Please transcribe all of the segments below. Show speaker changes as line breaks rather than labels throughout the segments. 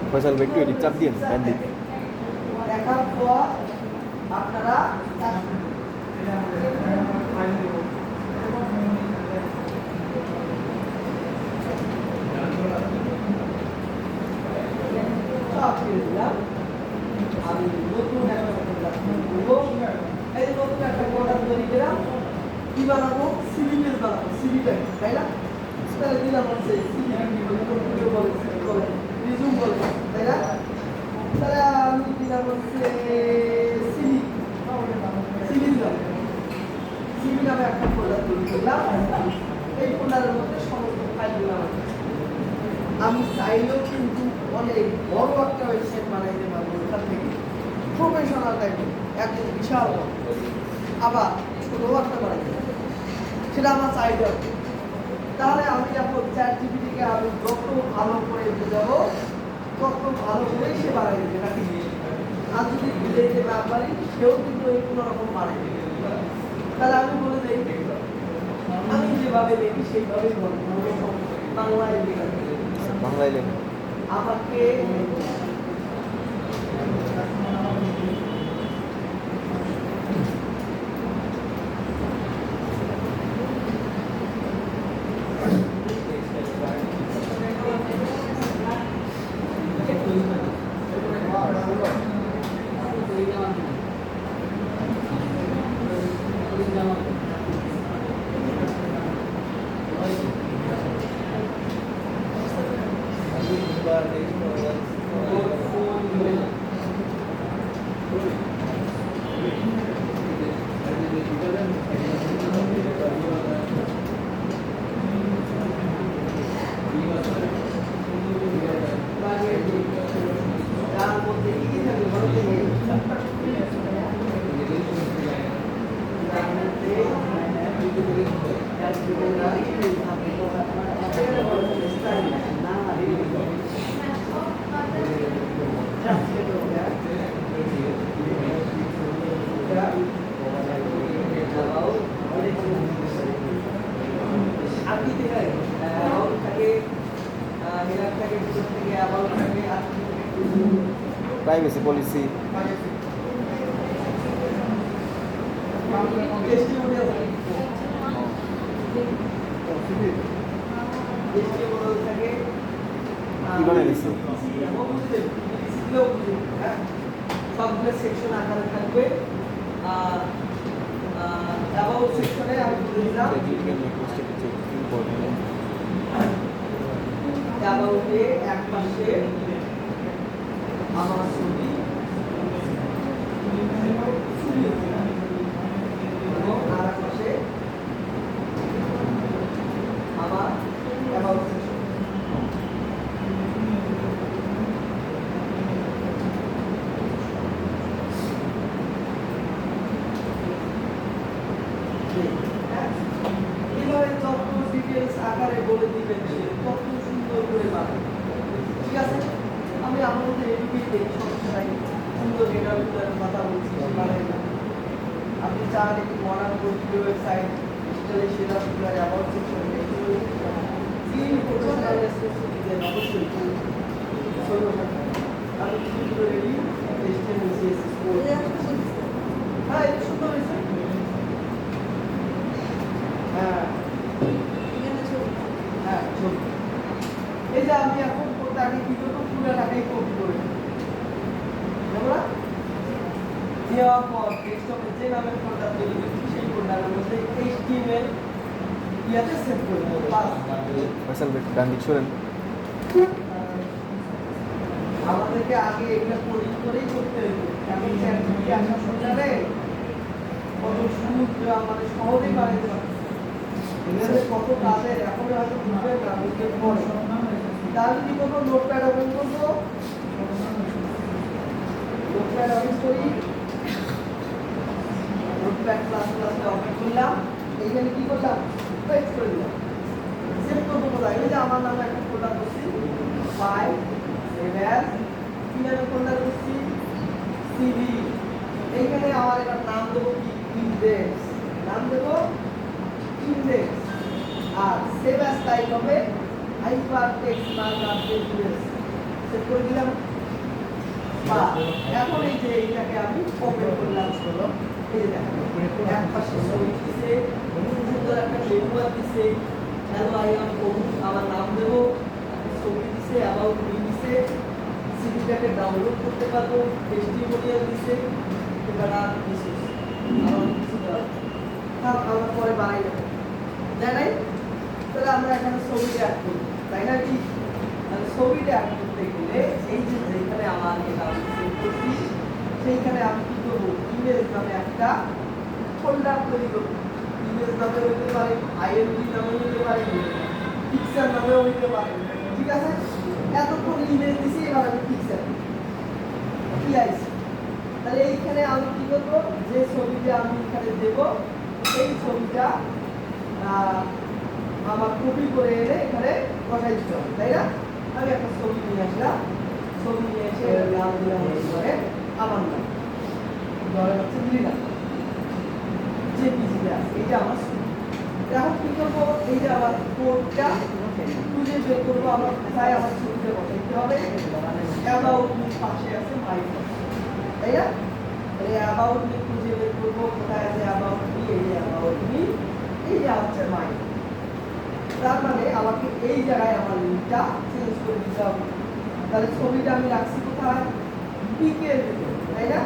ফয়সাল ভাই একটু এদিক চাপ দিন ব্যান্ডিক
দেখার পর আপনারা আমি নতুন একটা এই নতুন একটা প্রোডাক্ট তৈরি করলাম কি বানাবো সিভি পেজ বানাবো সিভি টাইপ তাই না তাহলে দিলাম হচ্ছে সিভি বলে রিজুম বলে তাই না তাহলে আমি দিলাম হচ্ছে সিভি সিভি দিলাম সিভি নামে একটা ফোল্ডার তৈরি করলাম এই ফোল্ডারের মধ্যে সমস্ত ফাইলগুলো আমি চাইলেও কিন্তু অনেক বড় একটা ওয়েবসাইট বানাইতে পারবো ওখান থেকে প্রফেশনাল টাইপের একদম বিশাল আবার ছোট একটা বানাইতে পারবো সেটা আমার চাইতে হবে তাহলে আমি যখন চ্যাটজিপিটিকে আমি যত ভালো করে বোঝাবো তত ভালো করেই সে বানাই দেবে নাকি আর যদি বুঝাইতে না পারি সেও কিন্তু এই কোনো রকম বানাই দেবে তাহলে আমি বলে দিই আমি যেভাবে দেখি সেইভাবেই বলবো বাংলায় লেখা
বাংলায় লেখা
আমাকে
প্রাইভেসি পলিসি কি বানাই দিছো
সবগুলো সেকশন আকারে থাকবে আর অ্যাবাউট সেকশনে আমি বলে দিলাম অ্যাবাউটে এক পাশে আমার ছবি এবং আর এক পাশে আমার অ্যাবাউট সেকশন এভাবে যত ডিটেলস আকারে বলে দিবেন সে তত সুন্দর করে পাবেন ঠিক আছে আমি আপনাদের এদিকেই দেখি সমস্যা নাই সুন্দর এটার ভিতরে কথা বলছি বানাই না আপনি চান একটু মডার্ন প্রযুক্তি ওয়েবসাইট ডিজিটালি সেটা আপনার অ্যাবাউট সেকশন একটু তিন প্রফেশনাল রেসপন্সিবিলিটি দেন অবশ্যই আমি সুন্দর রেডি HTML CSS কোড হ্যাঁ এটা সুন্দর হয়েছে হ্যাঁ হ্যাঁ ছবি এই যে আমি এখন কোডটাকে কি করবো পুরোটাকেই কপি করে আমরা দেওয়ার পর ডেস্কটপে যে নামের ফোল্ডার তৈরি করছি সেই ফোল্ডারের মধ্যে HTML ইয়াতে সেভ করে দেবো বাস
ফয়সাল ভাই ডান দিক সরেন
আমাদেরকে আগে এগুলো কোডিং করেই করতে হইতো আমি চ্যাটজিপিটি আসা ফোল্ডারে কত সুন্দর আমাদের সহজেই বানাইতে পারছি এগুলো কত কাজের এখন হয়তো বুঝবেন না বুঝবেন পর তাহলে কি করবো নোটপ্যাড ওপেন করবো নোটপ্যাড ওপেন করি নোটপ্যাড প্লাস প্লাসে ওপেন করলাম এইখানে কি করলাম পেস্ট করে দিলাম সেভ করবো কোথায় এই যে আমার নামে একটা ফোল্ডার করছি ফাইল সেভ অ্যাজ কি নামে ফোল্ডার করছি সিভি এইখানে আমার একটা নাম দেবো কি ইনডেক্স নাম দেবো ইনডেক্স আর সেভ অ্যাজ টাইপ হবে hyper text markup image set করে দিলাম। বা এখন এই যে এইটাকে আমি ওপেন করলাম, এই যে দেখেন এক পাশে ছবি দিছে, সুন্দর একটা লেবুয়ার দিছে, হ্যালো আই এম অমুক, আমার নাম দেবো, ছবি দিছে, অ্যাবাউট মি দিছে, সিডিটাকে ডাউনলোড করতে পারবো, টেস্টিমোনিয়াল দিছে, এবার আর কিছু আমার কিছু দেওয়ার আমরা পরে বানাই দেবো, তাই নাই? তাহলে আমরা এখানে ছবিটা অ্যাড করি, তাই না? কি তাহলে ছবিটা অ্যাড করতে গেলে এই যে যেখানে আমার এটা আমি সেভ করছি সেইখানে আমি কি করবো, ইমেজ নামে একটা ফোল্ডার তৈরি করবো। ইমেজ নামে হইতে পারে, আইএমজি নামে হইতে পারে, পিকচার নামেও হইতে পারে, ঠিক আছে? এতক্ষণ ইমেজ দিছি, এবার আমি পিকচার কি আইছি। তাহলে এইখানে আমি কি করবো, যে ছবিটা আমি এখানে দেব এই ছবিটা আমার কপি করে এনে এখানে বসাই দিতে হবে, তাই না? আমি একটা ছবি নিয়ে আসলাম, ছবি নিয়ে এসে নাম দিলাম করে আমার নাম, ধরে হচ্ছে দিলাম যে পিজিতে আছে, এটা আমার ছবি। এখন কি করবো, এই যে আমার কোডটা খুঁজে বের করবো, আমার কোথায় আমার ছবিটা বসাইতে হবে। অ্যাবাউট মি পাশে আছে মাই, তাই না? তাহলে অ্যাবাউট মি খুঁজে বের করবো, কোথায় আছে অ্যাবাউট মি, এই যে অ্যাবাউট মি, এই যে হচ্ছে মাই। তার মানে আমাকে এই জায়গায় আমার লিঙ্কটা চেঞ্জ করে দিতে হবে। তাহলে ছবিটা আমি রাখছি কোথায়, পিকের ভিতরে, তাই না?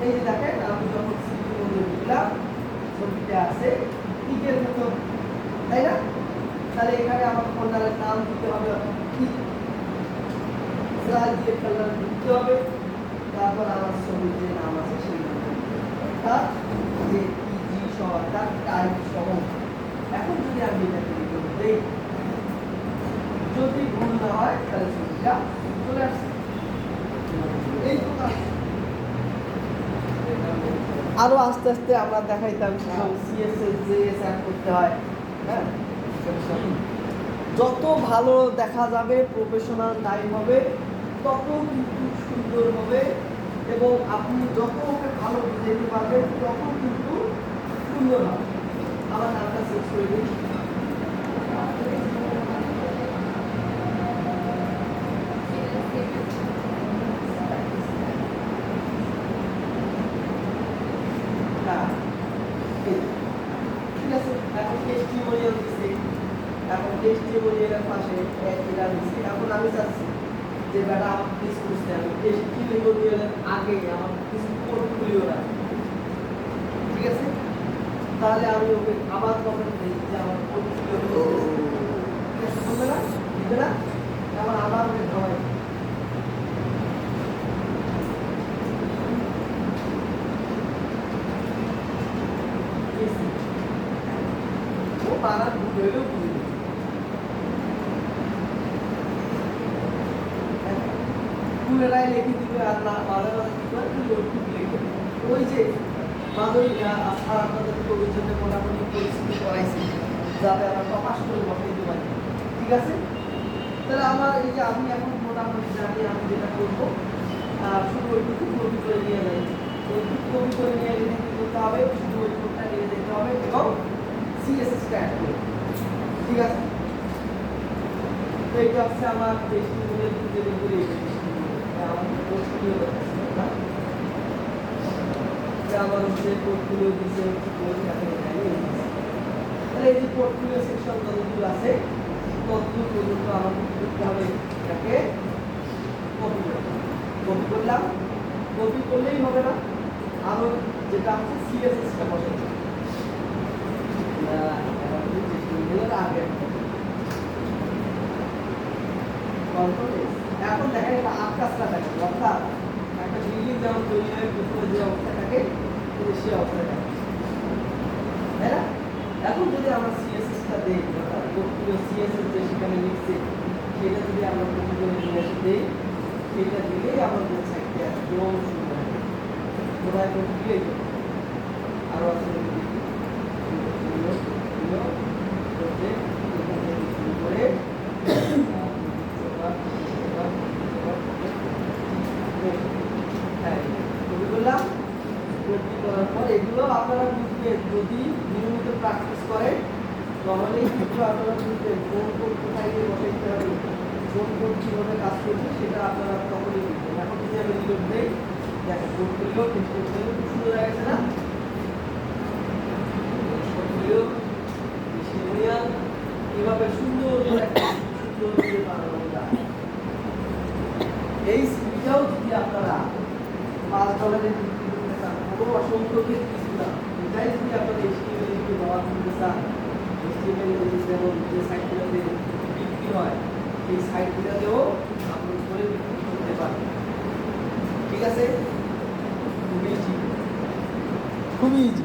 এই যে দেখেন আমি যখন সিপির মধ্যে ঢুকলাম ছবিটা আছে পিকের ভিতর, তাই না? তাহলে এখানে আমার ফোল্ডারের নাম দিতে হবে, পিক দিয়ে ফোল্ডার দিতে হবে, তারপর আমার ছবির যে নাম আছে সেই নাম, অর্থাৎ যে পিজি সহ অর্থাৎ টাইপ সহ। এখন যদি আমি এটা তৈরি করে দেই, যদি ভুল না হয় তাহলে ছবিটা চলে আসছে। এই তো কাজ। আরো আস্তে আস্তে আমরা দেখাইতাম সিএসএস জেএস অ্যাড করতে হয়, হ্যাঁ? যত ভালো দেখা যাবে, প্রফেশনাল টাইম হবে, তত কিন্তু সুন্দর হবে, এবং আপনি যত ওকে ভালো বুঝাইতে পারবেন তত কিন্তু সুন্দর হবে। আমার নামটা সেট করে দিই। ঠিক আছে, এখন টেস্টিমোনিয়াল দিছি, এখন টেস্টিমোনিয়ালের পাশে এটা দিছি। এখন আমি চাচ্ছি যে বেটা আমার প্লিজ বুঝতে হবে টেস্টিমোনিয়ালের আগে আমার কিছু পোর্টফোলিও রাখে, ঠিক আছে? তাহলে আমি ওকে আবার কমেন্ট দিই যে আমার পোর্টফোলিও বলবে না, দিবে না, আমার আবার ওকে ধরে ও পাড়ার ভুল হইলেও বুঝে পুনরায় লিখে দিবে, আর না মাঝে মাঝে কি করে লোকটুক লিখে ওই যে মাধুরী আস্থা আপনাদের কবির জন্য মোটামুটি পরিস্থিতি করাইছি যাতে আমরা প্রকাশ করে বসাইতে পারি, ঠিক আছে? তাহলে আমার এই যে আমি এখন মোটামুটি জানি আমি যেটা করবো, শুধু ওইটুকু কপি করে নিয়ে যাই, ওইটুকু কপি করে নিয়ে গেলে কি করতে হবে, শুধু ওই কোডটা নিয়ে যেতে হবে এবং সিএসএস টা অ্যাড করতে, ঠিক আছে? তো এটা হচ্ছে আমার টেস্টিমোনিয়াল খুঁজে বের করে আমার পোর্টফোলিও দেখাচ্ছে না, আমার হচ্ছে পোর্টফোলিও দিচ্ছে তাহলে এই যে পোর্টফোলিও সেকশন যতগুলো আছে ততগুলো পর্যন্ত আমাকে করতে হবে, এটাকে কপি করলাম। কপি করলেই হবে না, আরো যেটা হচ্ছে সিএসএসটা বসাই আগে এখন দেখেন এটা আকাশটা থাকে, অর্থাৎ একটা বিল্ডিং যেমন তৈরি হয় প্রথমে যে অবস্থা থাকে সে অবস্থা থাকে, তাই না? এখন যদি আমরা সিএসএসটা দিই, অর্থাৎ সিএসএস যে সেখানে লিখছে সেটা যদি আমরা কপি করে নিয়ে এসে দিই, সেটা দিলেই আমার ওয়েবসাইটটি একদম সুন্দর হবে। কোথায় কপি দিলেই আরও আছে করে করার পর এগুলো আপনারা বুঝবেন যদি নিয়মিত প্র্যাকটিস করেন তাহলেই কিন্তু আপনারা বুঝবেন কোন কোন কোথায় গিয়ে বসাইতে হবে, কোন কোন কীভাবে কাজ করবে সেটা আপনারা তখনই বুঝবেন। এখন যদি আমি রিলোড দেই, দেখো পোর্টফোলিও টেস্টফোলিও খুব সুন্দর হয়ে গেছে না? পোর্টফোলিও মেশিনিয়াল এভাবে সুন্দর করে একটা সুন্দর করে বানানো যায়। এই সিভিটাও যদি আপনারা $5 বিক্রি করতে চান, কোনো অসংখ্য কিছু না, এটাই যদি আপনারা HTML এ ব্যবহার করতে চান, HTML এ যেমন যে সাইটগুলোতে বিক্রি হয় সেই সাইটগুলোতেও আপলোড করে বিক্রি করতে পারবেন। ঠিক আছে, খুবই ইজি।